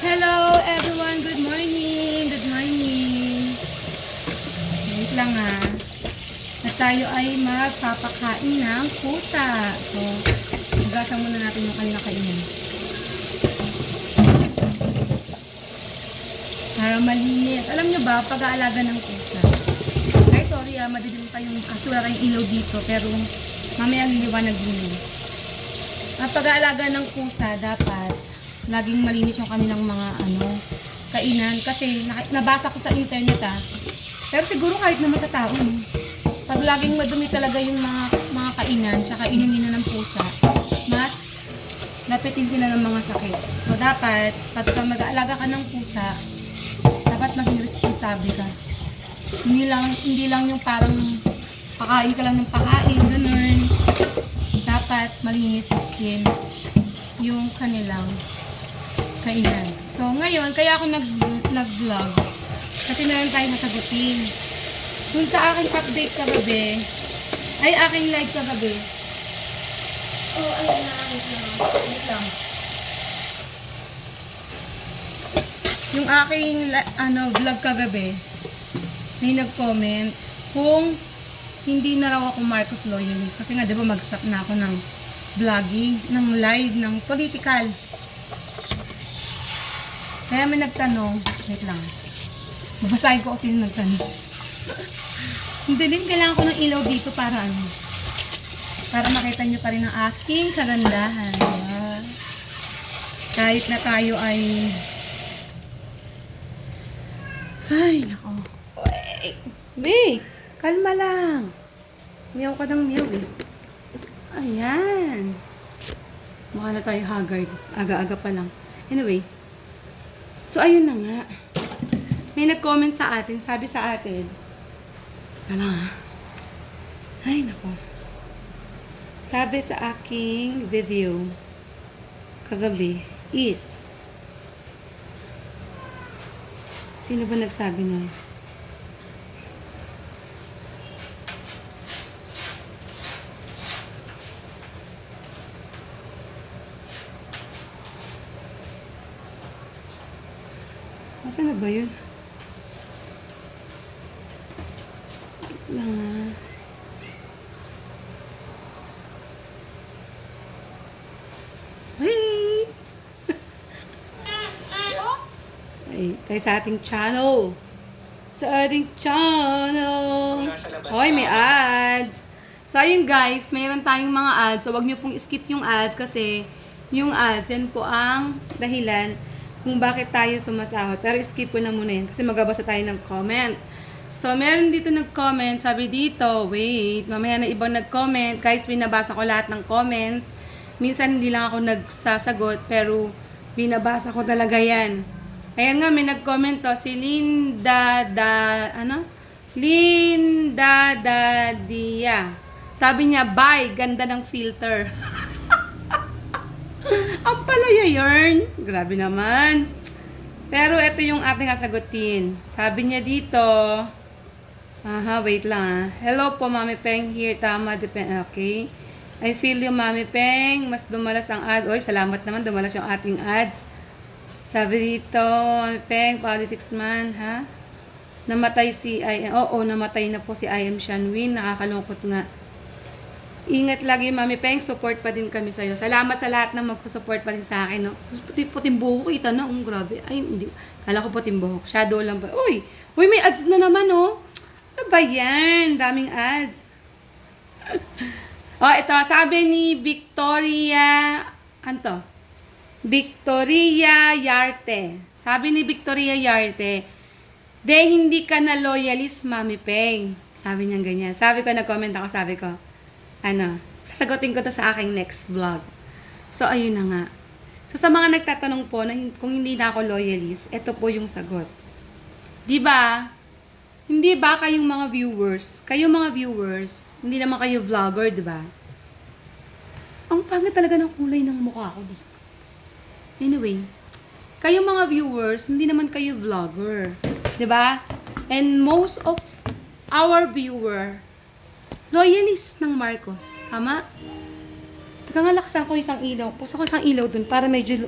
Hello everyone, good morning, good morning. Wait lang na tayo ay magpapakain ng pusa. So, hugasan muna natin yung kanilang kainin. Para malinis. Alam nyo ba, pag-aalaga ng pusa. Ay, sorry madilim pa yung kasura yung ilaw dito, pero mamaya liliwanag din. At pag-aalaga ng pusa, dapat laging malinis yung kanilang mga kainan. Kasi nabasa ko sa internet pero siguro kahit naman sa tao. Pag laging madumi talaga yung mga kainan, tsaka inumin na ng pusa, mas lapitin sila ng mga sakit. So dapat, pag mag-aalaga ka ng pusa, dapat maging responsable ka. Hindi lang yung parang pakain ka lang ng pakain, ganun. Dapat malinis din yung kanilang kainan. So, ngayon, kaya ako nag-vlog. Kasi meron tayong nasagutin. Dun sa aking update kagabi, ay aking live kagabi. Wait lang. Yung aking vlog kagabi, may nag-comment kung hindi na raw ako Marcos loyalist. Kasi nga, di ba, mag-stop na ako ng vlogging, ng live, ng political. Kaya may nagtanong, wait lang. Babasahin ko kasi yung nagtanong. Hindi din, kailangan ko ng ilaw dito para para makita nyo pa rin ang aking kagandahan. Diba? Kahit na tayo ay nako. Wait, kalma lang. Miyaw ka ng miyaw Ayan. Mukha na tayo haggard. Aga-aga pa lang. Anyway. So, ayun na nga. May nag-comment sa atin. Sabi sa atin. Ay, nako. Sabi sa aking video kagabi is sino ba nagsabi na? Nasaan na ba yun? Wait! Ay, tayo sa ating channel. Hoy, may ads. So, ayun guys, mayroon tayong mga ads. So, wag nyo pong skip yung ads kasi yung ads, yan po ang dahilan kung bakit tayo sumasahod. Pero skip ko na muna yan kasi magabasa tayo ng comment. So, meron dito nag-comment. Sabi dito, wait, mamaya na ibang nag-comment. Guys, binabasa ko lahat ng comments. Minsan hindi lang ako nagsasagot, pero binabasa ko talaga yan. Ayan nga, may nag-comment to. Si Linda Dia. Sabi niya, bye, ganda ng filter. Ang palaya yarn. Grabe naman. Pero ito yung ating sasagutin. Sabi niya dito, wait lang Hello po, Mami Peng here. Tama, okay. I feel you, Mami Peng. Mas dumalas ang ads. Oy, salamat naman. Dumalas yung ating ads. Sabi dito, Mami Peng, politics man, Namatay si IM. Oo, namatay na po si IM Shanwin. Nakakalungkot nga. Ingat lagi, Mami Peng. Support pa din kami sa'yo. Salamat sa lahat na magpo-support pa din sa akin. No? Puting buhok, kita na. Grabe. Ay, hindi. Kala ko puting buhok. Shadow lang ba? Uy, may ads na naman, oh. Ano ba yan? Daming ads. Ito. Sabi ni Victoria, Victoria Yarte. Sabi ni Victoria Yarte, hindi ka na loyalist, Mami Peng. Sabi niya ganyan. Sabi ko, nag-comment ako, sabi ko, sasagutin ko to sa aking next vlog. So, ayun na nga. So, sa mga nagtatanong po na kung hindi na ako loyalist, ito po yung sagot. Diba? Hindi ba kayong mga viewers, hindi naman kayo vlogger, diba? Ang pangit talaga ng kulay ng mukha ko dito. Anyway, kayong mga viewers, hindi naman kayo vlogger. Diba? And most of our viewer, loyalist ng Marcos. Tama? Teka nga, lakasan ko isang ilaw. Pusa ko isang ilaw dun para medyo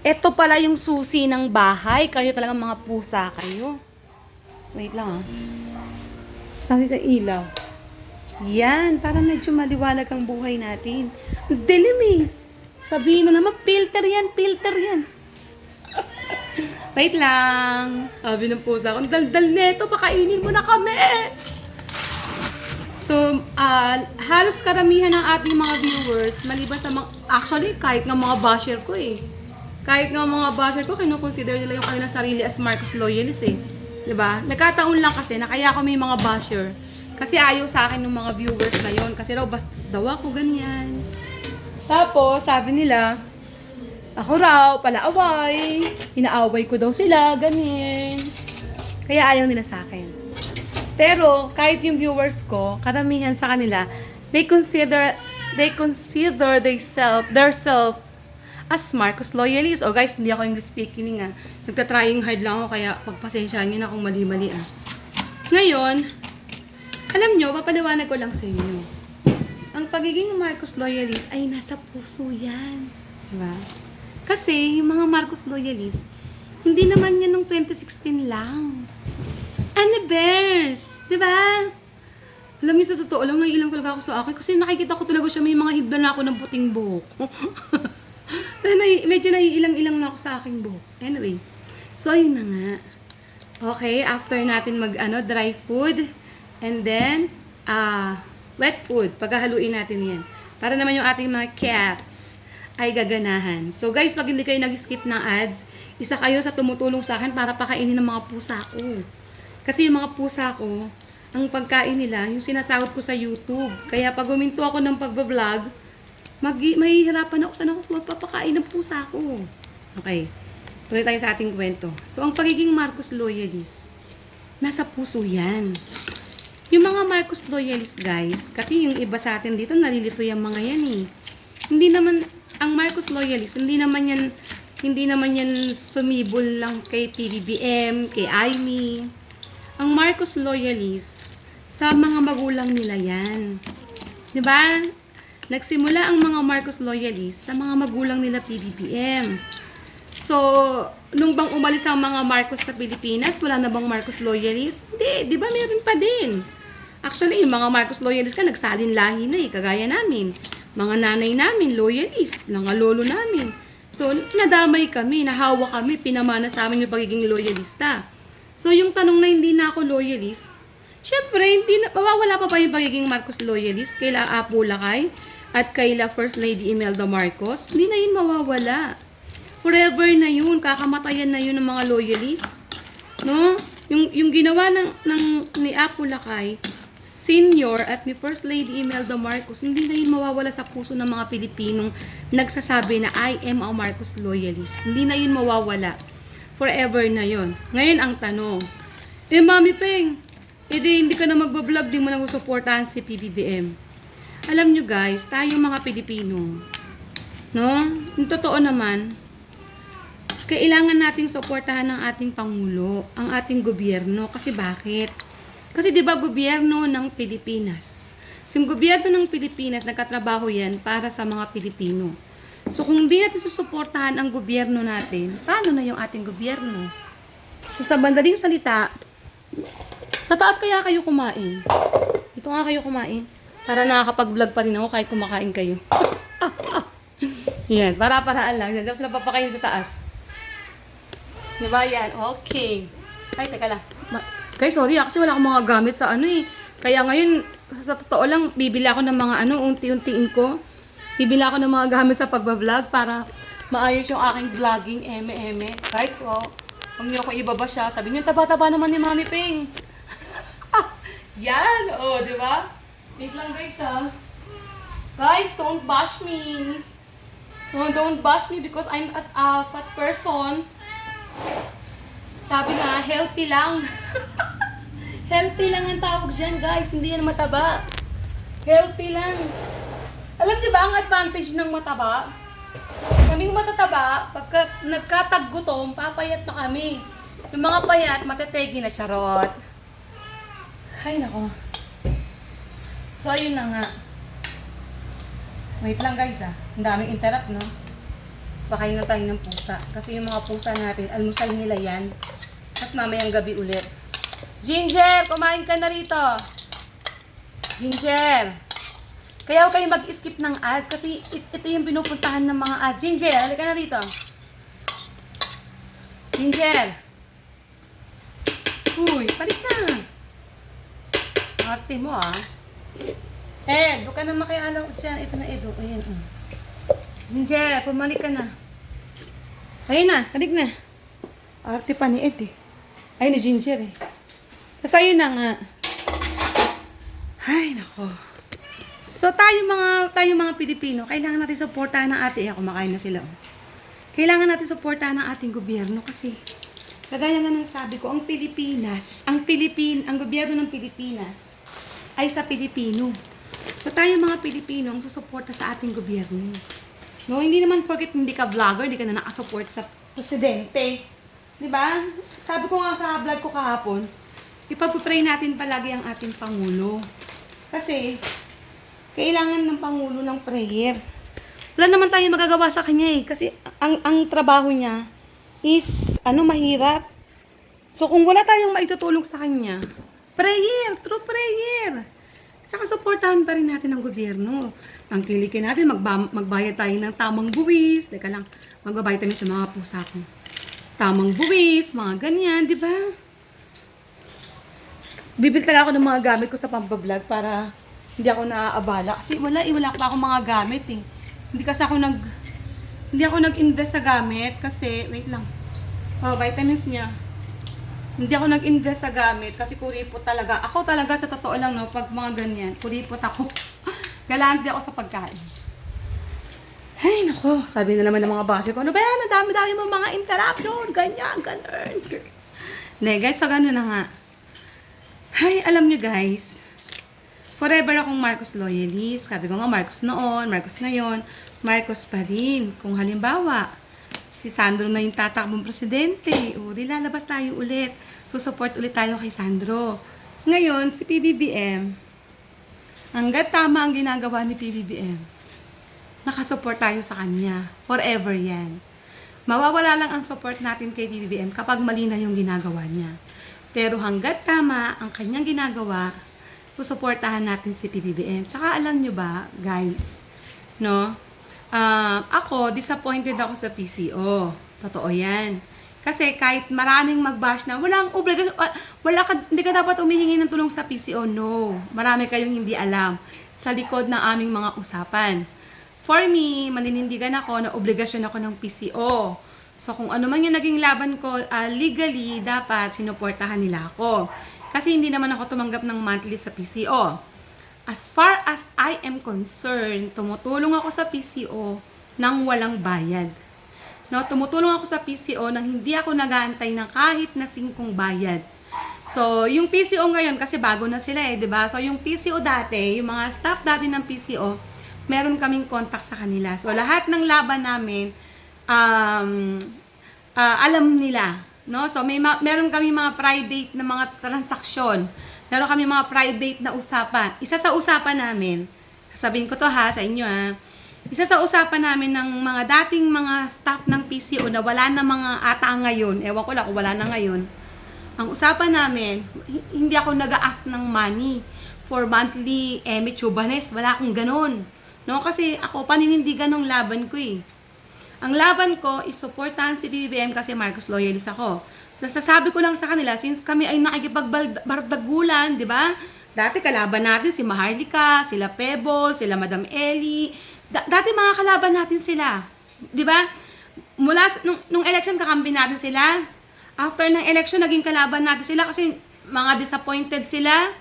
Ito pala yung susi ng bahay. Kayo talaga mga pusa kayo. Wait lang Saan sa ilaw? Yan, para medyo maliwanag ang buhay natin. Ang dilim eh. Sabihin na naman, filter yan, filter yan. Wait lang. Sabi ng pusa ko, dal-dal neto, pakainin mo na kami. So, halos karamihan ng ating mga viewers, maliban sa mga, actually, kahit nga mga basher ko eh. Kahit nga mga basher ko, kinukonsider nila yung kanilang sarili as Marcos loyalists eh. Diba? Nagkataon lang kasi na kaya ako may mga basher. Kasi ayaw sa akin ng mga viewers na yon. Kasi raw, bastos daw ako, ganyan. Tapos, sabi nila, ako raw, palaaway. Inaaway ko daw sila, ganyan. Kaya ayaw nila sa akin. Pero, kahit yung viewers ko, karamihan sa kanila, they consider their self as Marcos loyalists. O guys, hindi ako English speaking nga. Nagtatrying hard lang ako, kaya pagpasensyaan nyo na kung mali-mali Ngayon, alam nyo, papaliwanag ko lang sa inyo. Ang pagiging Marcos loyalist ay nasa puso yan. Diba? Kasi, yung mga Marcos loyalist, hindi naman yan nung 2016 lang. Bears, di ba? Alam niyo, sa totoo lang, naiilang talaga ako sa akin kasi nakikita ko talaga siya may mga hibla na ako ng puting buhok. Medyo naiilang-ilang na ako sa aking buhok. Anyway, so yun na nga. Okay, after natin dry food and then wet food, paghahaluin natin yan. Para naman yung ating mga cats ay gaganahan. So guys, pag hindi kayo nag-skip ng ads, isa kayo sa tumutulong sa akin para pakainin ng mga pusa ko. Kasi yung mga pusa ko, ang pagkain nila, yung sinasahod ko sa YouTube. Kaya pag huminto ako ng pagbablog, mahihirapan ako saan ako mapapakain ng pusa ko. Okay, tuloy tayo sa ating kwento. So, ang pagiging Marcos loyalist, nasa puso yan. Yung mga Marcos loyalist, guys, kasi yung iba sa atin dito, nalilito yung mga yan eh. Hindi naman, ang Marcos loyalist, hindi naman yan sumibol lang kay PBBM, kay Aimee. Ang Marcos loyalist, sa mga magulang nila yan. Diba? Nagsimula ang mga Marcos loyalist sa mga magulang nila PBBM. So, nung bang umalis ang mga Marcos sa Pilipinas, wala na bang Marcos loyalist? Hindi, di ba meron pa din? Actually, yung mga Marcos loyalist ka, nagsalin lahi na eh, kagaya namin. Mga nanay namin, loyalist, mga lolo namin. So, nadamay kami, nahawa kami, pinamana sa amin yung pagiging loyalista. So, yung tanong na hindi na ako loyalist, syempre, mawawala pa ba yung pagiging Marcos loyalist kaila Apo Lakay at kaila First Lady Imelda Marcos? Hindi na yun mawawala. Forever na yun, kakamatayan na yun ng mga loyalists. No? Yung ginawa ni Apo Lakay, Senior at ni First Lady Imelda Marcos, hindi na yun mawawala sa puso ng mga Pilipinong nagsasabi na I am a Marcos loyalist. Hindi na yun mawawala. Forever na yun. Ngayon ang tanong, Mami Peng, hindi ka na magbablog, di mo na suportahan si PBBM. Alam nyo guys, tayo mga Pilipino, no? Yung totoo naman, kailangan nating suportahan ng ating Pangulo, ang ating gobyerno. Kasi bakit? Kasi di ba gobyerno ng Pilipinas? So, yung gobyerno ng Pilipinas, nagkatrabaho yan para sa mga Pilipino. So, kung hindi natin susuportahan ang gobyerno natin, paano na yung ating gobyerno? So, sa bandaling salita, sa taas kaya kayo kumain. Dito nga kayo kumain. Para nakakapag-vlog pa rin ako kahit kumakain kayo. Yan, para-paraan lang. Tapos napapakain sa taas. Diba yan? Okay. Ay, teka lang. Guys, sorry kasi wala akong mga gamit sa Kaya ngayon, sa totoo lang, bibili ako ng mga unti-untiin ko. Bibili ako ng mga gamit sa pagbablog para maayos yung aking vlogging, eme-eme. Guys, huwag niyo ako ibaba siya. Sabi niyo, taba-taba naman ni Mami Peng. Yan, di ba? Wait lang guys, Guys, don't bash me. No, don't bash me because I'm a fat person. Sabi nga, healthy lang. Healthy lang ang tawag dyan, guys. Hindi yan mataba. Healthy lang. Alam niyo ba ang advantage ng mataba? Kaming matataba, pagka nagkataggutom, papayat pa kami. Yung mga payat, matetegi na charot. Ay, nako. So, ayun na nga. Wait lang guys Ang daming interrupt, no? pakain na tayo ng pusa. Kasi yung mga pusa natin, almusal nila yan. Tapos mamayang gabi ulit. Ginger, kumain ka na rito. Ginger. Kaya huwag kayong mag-skip ng ads kasi ito yung pinupuntahan ng mga ads. Ginger, halika na rito. Ginger. Uy, palit na. Arte mo ah. Ed, huwag ka na makialaw dyan. Ito na Ed. Ayan oh. Ginger, pumalik ka na. Ayun na, halik na. Arte pa ni Ed eh. Ay, ni Ginger eh. Tapos ayun na nga. Ay, nako. So, tayo mga Pilipino, kailangan natin suportahan ng ating, kumakain na sila. Oh. Kailangan natin suportahan ng ating gobyerno kasi, kagaya nga ng sabi ko, ang Pilipinas, ang gobyerno ng Pilipinas ay sa Pilipino. So, tayo mga Pilipino, ang susuporta sa ating gobyerno. No, hindi naman porket hindi ka vlogger, hindi ka na nakasupport sa presidente. Diba? Sabi ko nga sa vlog ko kahapon, ipag-pray natin palagi ang ating Pangulo. Kasi, kailangan ng Pangulo ng prayer. Wala naman tayong magagawa sa kanya eh. Kasi ang trabaho niya is, mahirap. So, kung wala tayong maitutulong sa kanya, prayer, true prayer. Tsaka supportahan pa rin natin ang gobyerno. Ang kilikin natin, magbayad tayo ng tamang buwis. Teka lang, magbabayad tayo sa mga pusa ko. Tamang buwis, mga ganyan, di ba? Bibili talaga ako ng mga gamit ko sa pambablog para hindi ako naaabala. Kasi wala pa akong mga gamit eh. Hindi ako nag-invest sa gamit kasi, wait lang. Oh, vitamins niya. Hindi ako nag-invest sa gamit kasi kuripot talaga. Ako talaga sa totoo lang no, pag mga ganyan, kuripot ako. Galante ako sa pagkain. Ay, nako. Sabi na naman ng mga base ko, ano ba yan? Ang dami-dami mo mga interruption. Ganyan, ganun. Hindi, guys, so gano'n na nga. Ay, alam nyo guys, forever akong Marcos loyalist. Sabi ko nga, Marcos noon, Marcos ngayon, Marcos pa rin. Kung halimbawa, si Sandro na yung tatakbong presidente, o di lalabas tayo ulit. Susupport ulit tayo kay Sandro. Ngayon, si PBBM, hanggat tama ang ginagawa ni PBBM, nakasupport tayo sa kanya. Forever yan. Mawawala lang ang support natin kay PBBM kapag mali na yung ginagawa niya. Pero hanggat tama ang kanyang ginagawa, susuportahan natin si PBBM. Tsaka alam nyo ba, guys, no? Ako, disappointed ako sa PCO. Totoo yan. Kasi kahit maraming mag-bash na, walang obligasyon, hindi ka dapat humihingi ng tulong sa PCO. No. Marami kayong hindi alam sa likod ng aming mga usapan. For me, maninindigan ako na obligasyon ako ng PCO. So, kung ano man yung naging laban ko, legally, dapat sinuportahan nila ako. Kasi hindi naman ako tumanggap ng monthly sa PCO. As far as I am concerned, tumutulong ako sa PCO nang walang bayad. No, tumutulong ako sa PCO nang hindi ako nag-aantay ng kahit na 5 bayad. So, yung PCO ngayon, kasi bago na sila eh, 'di ba? So, yung PCO dati, yung mga staff dati ng PCO, meron kaming contact sa kanila. So, lahat ng laban namin, alam nila. No? So, meron kami mga private na mga transaksyon. Meron kami mga private na usapan. Isa sa usapan namin, sasabihin ko to ha, sa inyo ha, isa sa usapan namin ng mga dating mga staff ng PCO na wala na mga ata ngayon, ewan ko lang kung wala na ngayon, ang usapan namin, hindi ako nag-a-ask ng money for monthly Chubanes. Wala akong ganun. No? Kasi ako, paninindigan ng laban ko eh. Ang laban ko is supportahan si BBM kasi Marcos loyalist ako. Sasasabi ko lang sa kanila, since kami ay nakikipagbardagulan, di ba? Dati kalaban natin si Maharlika, sila Pebble, sila Madam Ellie. Dati mga kalaban natin sila. Di ba? Mula nung election, kakampi natin sila. After ng election, naging kalaban natin sila kasi mga disappointed sila.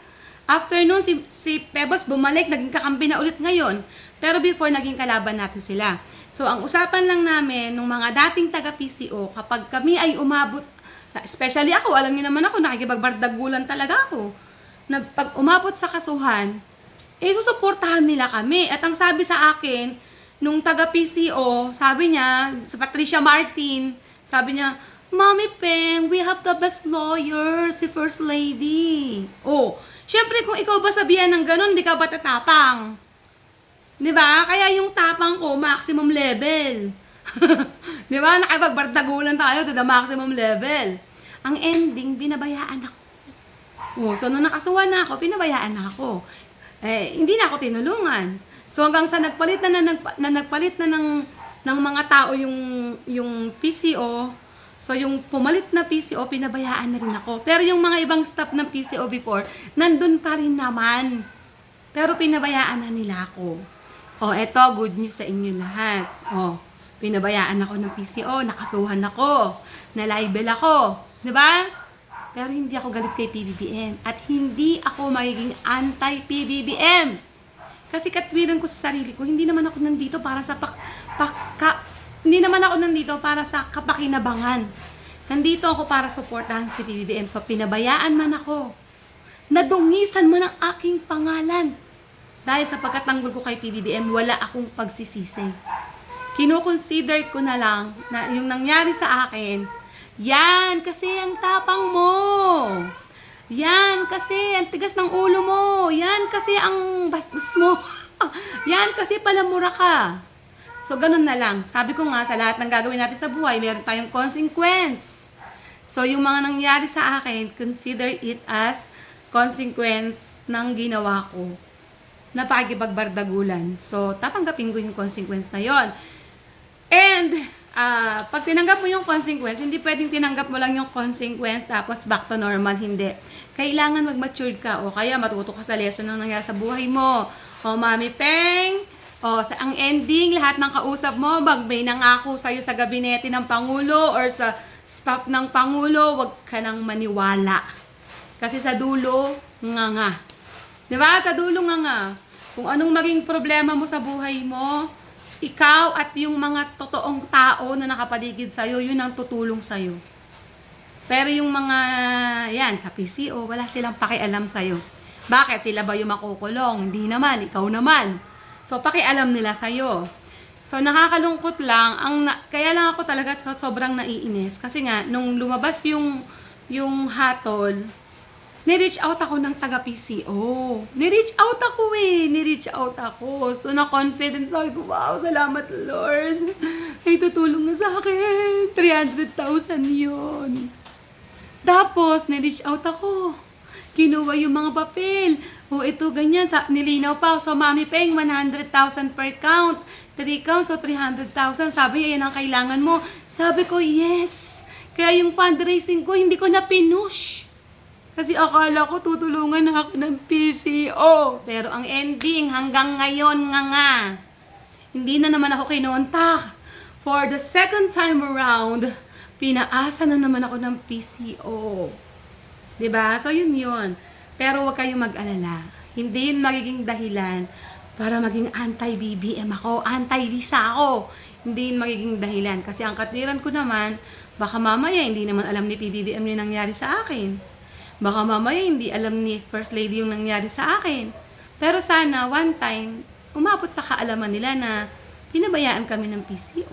After nun, si Pebbles bumalik, naging kakampi na ulit ngayon. Pero before, naging kalaban natin sila. So, ang usapan lang namin, nung mga dating taga-PCO, kapag kami ay umabot, especially ako, alam niyo naman ako, nakikipagbardagulan talaga ako, na pag umabot sa kasuhan, susuportahan nila kami. At ang sabi sa akin, nung taga-PCO, sabi niya, sa Patricia Martin, sabi niya, Mommy Peng, we have the best lawyers, si First Lady. Oh, syempre kung ikaw ba sabihan ng ganun, di ka ba tatapang? Di ba? Kaya yung tapang ko, maximum level. Di ba? Nakipagbardagulan tayo to the maximum level. Ang ending, binabayaan ako. Oh, so, nung nakasuhan na ako, pinabayaan na ako. Hindi na ako tinulungan. So, hanggang sa nagpalit na ng mga tao yung PCO, so, yung pumalit na PCO, pinabayaan na rin ako. Pero yung mga ibang staff ng PCO before, nandun pa rin naman. Pero pinabayaan na nila ako. Oh, eto, good news sa inyo lahat. Oh, pinabayaan ako ng PCO, nakasuhan ako, na-libel ako. Diba? Pero hindi ako galit kay PBBM. At hindi ako magiging anti-PBBM. Kasi katwiran ko sa sarili ko, hindi naman ako nandito para sa hindi naman ako nandito para sa kapakinabangan. Nandito ako para suportahan si PBBM. So, pinabayaan man ako. Nadungisan man ang aking pangalan. Dahil sa pagkatanggol ko kay PBBM, wala akong pagsisisi. Kino-consider ko na lang na yung nangyari sa akin, yan kasi ang tapang mo. Yan kasi ang tigas ng ulo mo. Yan kasi ang bastos mo. Yan kasi palamura ka. So, ganun na lang. Sabi ko nga, sa lahat ng gagawin natin sa buhay, meron tayong consequence. So, yung mga nangyari sa akin, consider it as consequence ng ginawa ko na pakikipagbardagulan. So, tatanggapin ko yung consequence na yon. And, pag tinanggap mo yung consequence, hindi pwedeng tinanggap mo lang yung consequence tapos back to normal, hindi. Kailangan mag-mature ka o kaya matuto ka sa lesson na nangyari sa buhay mo. O, Mami Peng, ang ending, lahat ng kausap mo, may nangako sa'yo sa gabinete ng Pangulo or sa staff ng Pangulo, wag ka nang maniwala. Kasi sa dulo, nga. Diba? Sa dulo nga. Kung anong maging problema mo sa buhay mo, ikaw at yung mga totoong tao na nakapaligid sa'yo, yun ang tutulong sa'yo. Pero yung mga, yan, sa PCO, wala silang pakialam sa'yo. Bakit? Sila ba yung makukulong? Hindi naman, ikaw naman. So, pakialam nila sa'yo. So, nakakalungkot lang. Kaya lang ako talaga sobrang naiinis. Kasi nga, nung lumabas yung hatol, ni-reach out ako ng taga-PCO. Ni-reach out ako. So, na-confident ako. Wow, salamat Lord. Ay, tutulong na sa akin. 300,000 yun. Tapos, ni-reach out ako. Kinuha yung mga papel. O, ito, ganyan. Nilinaw pa. So, Mami Peng, 100,000 per count. 3 counts, so 300,000. Sabi niya, yan ang kailangan mo. Sabi ko, yes. Kaya yung fundraising ko, hindi ko na pinush. Kasi akala ko tutulungan na ako ng PCO. Pero ang ending, hanggang ngayon nga. Hindi na naman ako kinontak. For the second time around, pinaasa na naman ako ng PCO. Diba? So yun. Pero huwag kayong mag-alala. Hindi yun magiging dahilan para maging anti-BBM ako, anti-Lisa ako. Hindi yun magiging dahilan. Kasi ang katwiran ko naman, baka mamaya hindi naman alam ni PBBM yung nangyari sa akin. Baka mamaya hindi alam ni First Lady yung nangyari sa akin. Pero sana, one time, umabot sa kaalaman nila na pinabayaan kami ng PCO.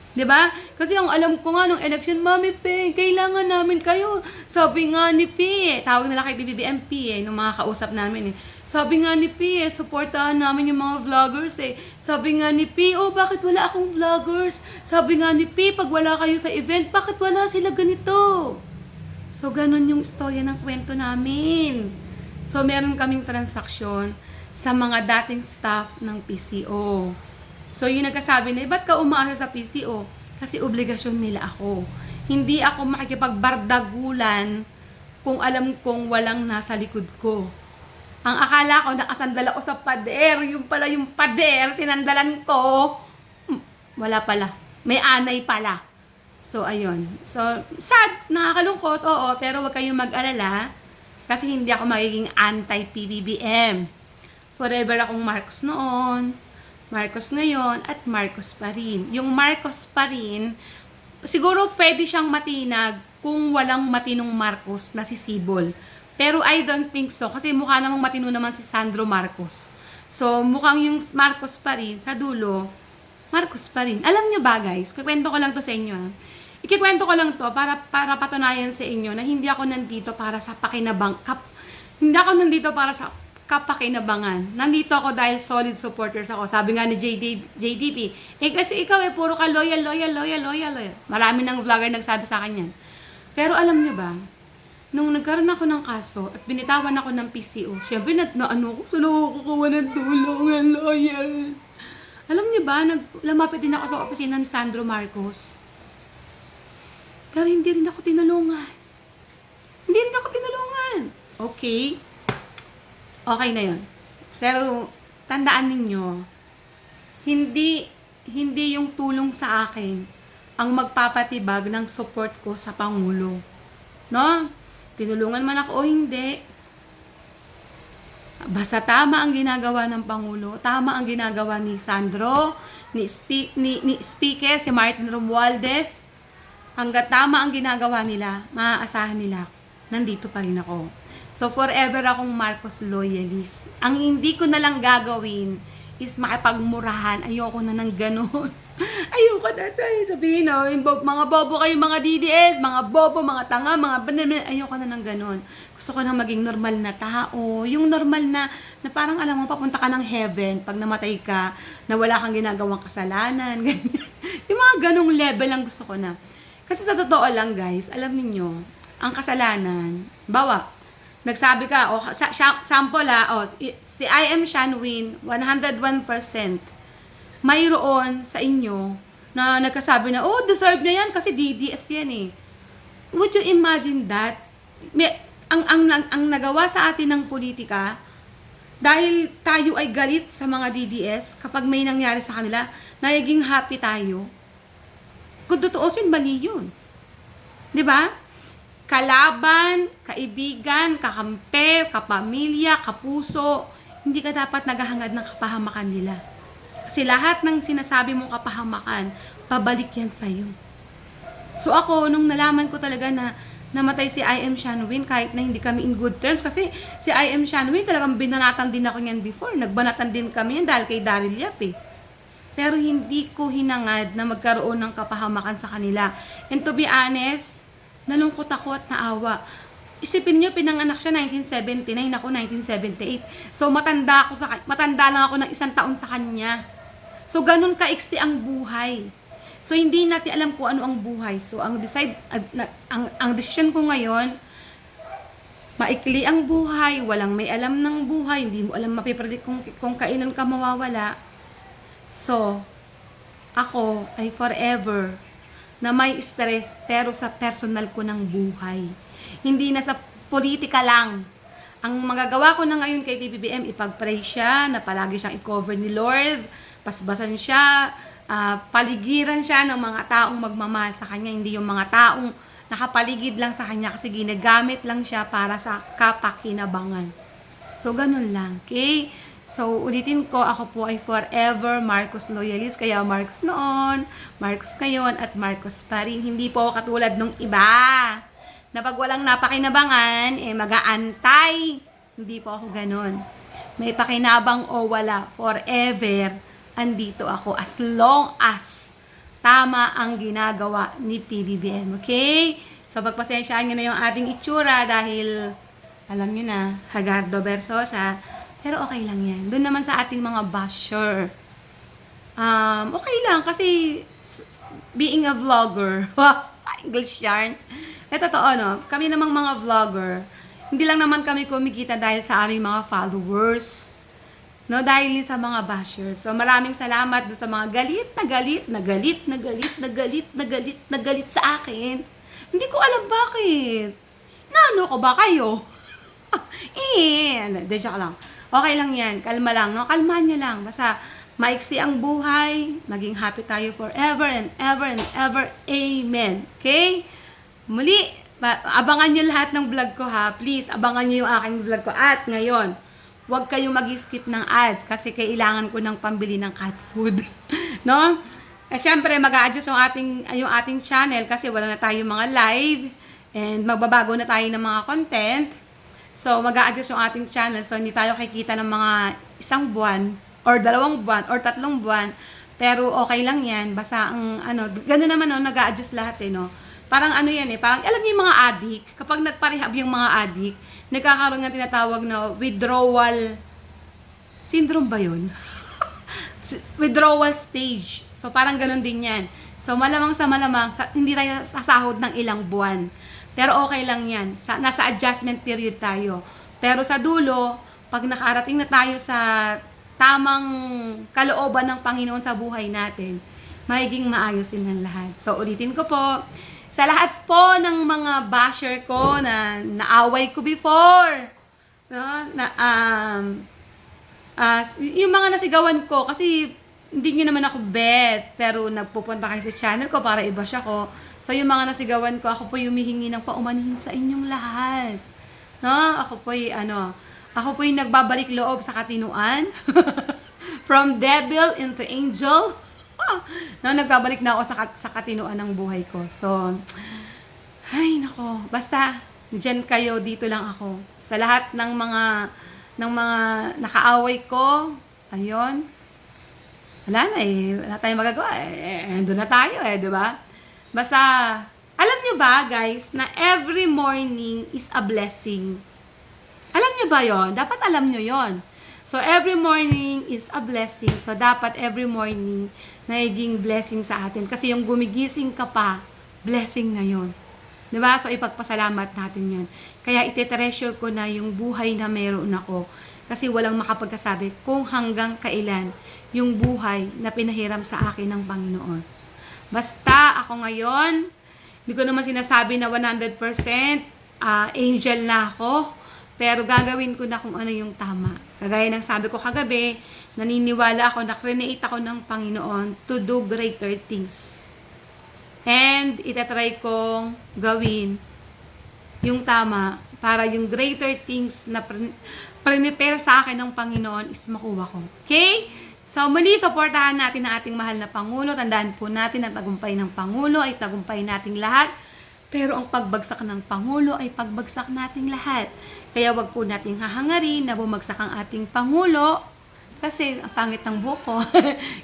Diba? Kasi ang alam ko nga nung election, Mami Peng, kailangan namin kayo. Sabi nga ni P, tawag nila kay PBBM P nung mga kausap namin Sabi nga ni P, supportahan namin yung mga vloggers Sabi nga ni P, bakit wala akong vloggers? Sabi nga ni P, pag wala kayo sa event, bakit wala sila ganito? So, ganun yung istorya ng kwento namin. So, meron kaming transaksyon sa mga dating staff ng PCO. So, yung nagkasabi na, ba't ka umaasa sa PCO? Kasi obligasyon nila ako. Hindi ako makikipagbardagulan kung alam kong walang nasa likod ko. Ang akala ko, nakasandal ako sa pader. Yung pala yung pader, sinandalan ko. Wala pala. May anay pala. So, ayun. So, sad, nakakalungkot, oo, pero huwag kayong mag-alala kasi hindi ako magiging anti-PBBM. Forever akong Marcos noon, Marcos ngayon, at Marcos pa rin. Yung Marcos pa rin, siguro pwede siyang matinag kung walang matinong Marcos na si Sibol. Pero I don't think so, kasi mukha namang matino naman si Sandro Marcos. So, mukhang yung Marcos pa rin, sa dulo, Marcos pa rin. Alam nyo ba guys, kikwento ko lang to sa inyo. Ikikwento ko lang to para patunayan sa inyo na hindi ako nandito para sa hindi ako nandito para sa kapakinabangan. Nandito ako dahil solid supporters ako. Sabi nga ni JDP, kasi ikaw puro ka loyal. Marami ng vlogger nagsabi sa akin yan. Pero alam nyo ba, nung nagkaroon ako ng kaso at binitawan ako ng PCO, syempre ano ko, saan ako kukuha ng tulong, loyal. Alam nyo ba, lamapit din ako sa opisina ni Sandro Marcos. Pero hindi rin ako tinulungan. Okay? Okay na yon. Pero, tandaan ninyo, hindi yung tulong sa akin ang magpapatibag ng support ko sa Pangulo. No? Tinulungan man ako o hindi. Basta tama ang ginagawa ng Pangulo, tama ang ginagawa ni Sandro, ni Speaker, si Martin Romualdez. Hanggat tama ang ginagawa nila, maaasahan nila, nandito pa rin ako. So, forever akong Marcos loyalist. Ang hindi ko na lang gagawin is makipagmurahan. Ayoko na ng ganon. Ayoko na tayo sabihin, mga bobo kayo, mga DDS, mga bobo, mga tanga, mga banana. Ayoko na ng ganon. Gusto ko na maging normal na tao. Yung normal na parang alam mo, papunta ka ng heaven pag namatay ka, na wala kang ginagawang kasalanan. Ganyan. Yung mga ganong level lang gusto ko na. Kasi sa totoo lang, guys, alam niyo ang kasalanan, nagsabi ka, sample si I am Shanwin, 101%, mayroon sa inyo na nagkasabi na, deserve na yan kasi DDS yan eh. Would you imagine that? Ang nagawa sa atin ng politika, dahil tayo ay galit sa mga DDS, kapag may nangyari sa kanila, naging happy tayo. Kung tutuusin, mali yun. Diba? Kalaban, kaibigan, kakampi, kapamilya, kapuso, hindi ka dapat naghahangad ng kapahamakan nila. Kasi lahat ng sinasabi mong kapahamakan, pabalik yan sa'yo. So ako, nung nalaman ko talaga na namatay si I.M. Shanwin, kahit na hindi kami in good terms, kasi si I.M. Shanwin talagang binanatan din ako niyan before. Nagbanatan din kami yan dahil kay Daryl Yap eh. Pero hindi ko hinangad na magkaroon ng kapahamakan sa kanila. And to be honest, nalungkot ako at naawa. Isipin niyo, pinanganak siya 1979, ako 1978. So matanda lang ako ng 1 taon sa kanya. So ganun kaiksi ang buhay. So hindi natin alam kung ano ang buhay. So ang decision ko ngayon, maikli ang buhay, walang may alam ng buhay, hindi mo alam mapipredict kung kailan ka mawawala. So ako ay forever na may stress pero sa personal ko ng buhay. Hindi na sa politika lang. Ang magagawa ko na ngayon kay PBBM, ipag-pray siya, na palagi siyang i-cover ni Lord, pasbasan siya, paligiran siya ng mga taong magmamahal sa kanya, hindi yung mga taong nakapaligid lang sa kanya kasi ginagamit lang siya para sa kapakinabangan. So, ganun lang. Okay? So, ulitin ko, ako po ay forever Marcos loyalist. Kaya Marcos noon, Marcos ngayon, at Marcos pa rin. Hindi po ako katulad ng iba na pag walang napakinabangan, mag-aantay. Hindi po ako ganun. May pakinabang o wala, forever, andito ako. As long as tama ang ginagawa ni PBBM. Okay? So, pagpasensyaan nyo na yung ating itsura dahil, alam nyo na, Hagardo Versosa. Pero okay lang yan. Doon naman sa ating mga basher. Okay lang kasi being a vlogger. English yarn. Totoo, no? Kami namang mga vlogger, hindi lang naman kami kumikita dahil sa aming mga followers. No? Dahil din sa mga bashers. So maraming salamat doon sa mga galit sa akin. Hindi ko alam bakit. Naano ko ba kayo? Joke lang. Okay lang yan. Kalma lang, no? Kalmahan nyo lang. Basta, maiksi ang buhay. Maging happy tayo forever and ever and ever. Amen. Okay? Muli, abangan nyo lahat ng vlog ko, ha? Please, abangan nyo yung aking vlog ko. At ngayon, huwag kayong mag-skip ng ads kasi kailangan ko ng pambili ng cat food. No? Siyempre, mag-a-adjust yung ating channel kasi wala na tayong mga live and magbabago na tayo ng mga content. So, mag-a-adjust yung ating channel. So, hindi tayo kikita ng mga 1 buwan or 2 buwan or 3 buwan. Pero, okay lang yan. Basta, gano'n naman, no, nag-a-adjust lahat, no. parang ano yan eh, parang alam niyo yung mga addict, kapag nagparehab yung mga addict, nagkakaroon ng tinatawag na withdrawal syndrome ba yun? Withdrawal stage. So, parang ganun din yan. So, malamang sa malamang, hindi tayo sasahod ng ilang buwan. Pero okay lang yan. Nasa adjustment period tayo. Pero sa dulo, pag nakarating na tayo sa tamang kalooban ng Panginoon sa buhay natin, magiging maayos din ang lahat. So, ulitin ko po, sa lahat po ng mga basher ko na naaway ko before, no? Yung mga nasigawan ko, kasi hindi nyo naman ako bet, pero nagpupunta kayo sa channel ko para i-bash ako. So, yung mga nasigawan ko, ako po humihingi ng paumanhin sa inyong lahat. No? Ako po yung nagbabalik loob sa katinuan. From devil into angel. No, nagbabalik na ako sa katinuan ng buhay ko. So, ay nako, basta diyan kayo, dito lang ako. Sa lahat ng mga nakaaway ko, ayun, wala na eh, wala tayong magagawa, doon na tayo di ba? Basta, alam nyo ba guys, na every morning is a blessing. Alam nyo ba yon? Dapat alam nyo yon. So, every morning is a blessing. So, dapat every morning nagiging blessing sa atin. Kasi yung gumigising ka pa, blessing na yon. Diba? So, ipagpasalamat natin yan. Kaya, ite-treasure ko na yung buhay na meron ako. Kasi walang makapagkasabi kung hanggang kailan yung buhay na pinahiram sa akin ng Panginoon. Basta, ako ngayon, hindi ko naman sinasabi na 100% angel na ako. Pero gagawin ko na kung ano yung tama. Kagaya ng sabi ko kagabi, naniniwala ako na create ako ng Panginoon to do greater things. And itatry kong gawin yung tama para yung greater things na prepare sa akin ng Panginoon is makuha ko. Okay? So muli, supportahan natin ang ating mahal na Pangulo. Tandaan po natin ang tagumpay ng Pangulo ay tagumpay nating lahat. Pero ang pagbagsak ng Pangulo ay pagbagsak nating lahat. Kaya wag po nating hahangarin na bumagsak ang ating Pangulo kasi ang pangit ng buko.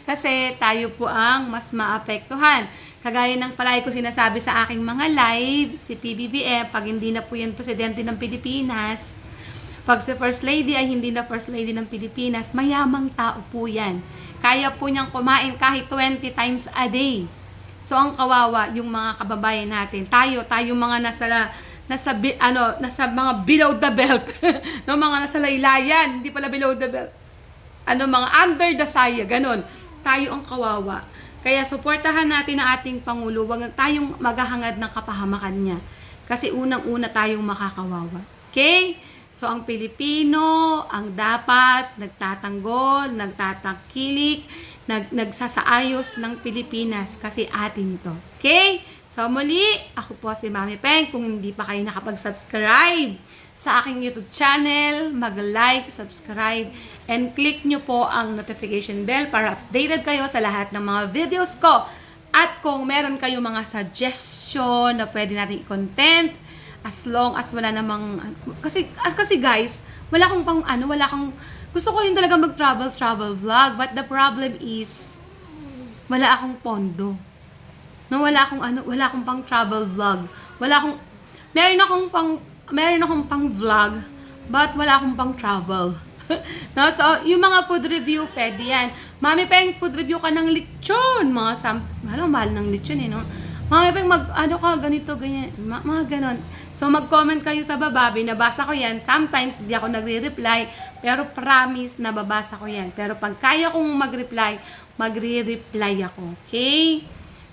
Kasi tayo po ang mas maapektuhan. Kagaya ng palagi ko sinasabi sa aking mga live, si PBBM, pag hindi na po yan presidente ng Pilipinas, pag si First Lady ay hindi na First Lady ng Pilipinas, mayamang tao po yan. Kaya po niyang kumain kahit 20 times a day. So, ang kawawa, yung mga kababayan natin, tayo mga nasa mga below the belt, no, mga nasa laylayan, hindi pala below the belt, mga under the saya, ganun. Tayo ang kawawa. Kaya, suportahan natin ang ating Pangulo, wag tayong maghahangad ng kapahamakan niya. Kasi unang-una tayong makakawawa. Okay? So, ang Pilipino, ang dapat nagtatanggol, nagtatangkilik, nagsasaayos ng Pilipinas kasi atin to. Okay? So, muli, ako po si Mami Peng. Kung hindi pa kayo nakapag-subscribe sa aking YouTube channel, mag-like, subscribe, and click nyo po ang notification bell para updated kayo sa lahat ng mga videos ko. At kung meron kayo mga suggestion na pwede natin i-content, as long as wala namang, kasi guys, wala akong gusto ko rin talaga mag-travel vlog, but the problem is, wala akong pondo. No, wala akong pang travel vlog. Meron akong pang vlog, but wala akong pang travel. No, so, yung mga food review, pwede yan. Mami Peng, food review ka ng lechon. Mahal ng lechon no? Mami Peng, ganito, ganyan. Mga ganon. So, mag-comment kayo sa baba, binabasa ko yan. Sometimes, hindi ako nagre-reply, pero promise, nababasa ko yan. Pero pag kaya kong mag-reply, magre-reply ako. Okay?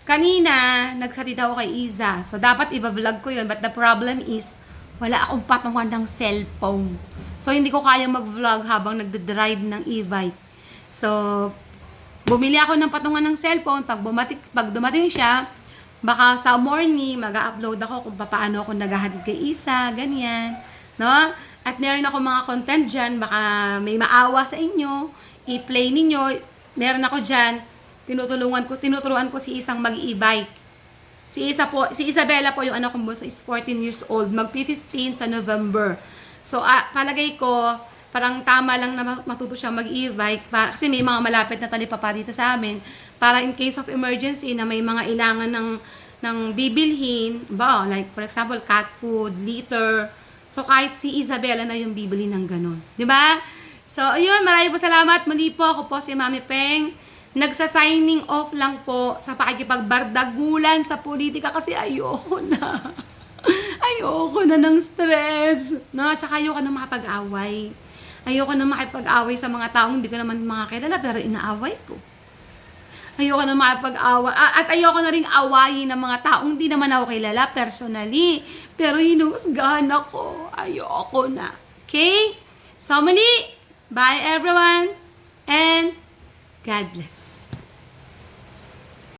Kanina, naghatid ako kay Iza. So, dapat i-vlog ko yun. But the problem is, wala akong patungan ng cellphone. So, hindi ko kaya mag-vlog habang nagde-drive ng e-bike. So, bumili ako ng patungan ng cellphone. Pag dumating siya, baka sa morning, mag-upload ako kung paano ako naghahatid kay Isa, ganyan. No? At meron ako mga content dyan, baka may maawa sa inyo, i-play ninyo. Meron ako dyan, tinuturuan ko si Isang mag-e-bike. Si Isabella po, yung anak kong bunso, is 14 years old. Mag-15 sa November. So, palagay ko, parang tama lang na matuto siya mag-e-bike. Kasi may mga malapit na talipapa dito sa amin. Para in case of emergency na may mga ilangan ng bibilhin, ba, like for example, cat food, litter. So kahit si Isabela na yung bibili ng ganun. Di ba? So ayun, maraming po salamat. Muli po, ako po si Mami Peng. Nagsa-signing off lang po sa pakikipagbardagulan sa politika kasi ayoko na. Ayoko na ng stress. No? Tsaka ayoko na makapag-away. Ayoko na makipag-away sa mga taong hindi ko naman makakilala pero inaaway ko. Ayoko na makipag-away. At ayoko na ring awayin ng mga taong hindi naman ako kilala personally. Pero hinusgahan ako. Ayoko na. Okay? So muli, bye everyone. And God bless.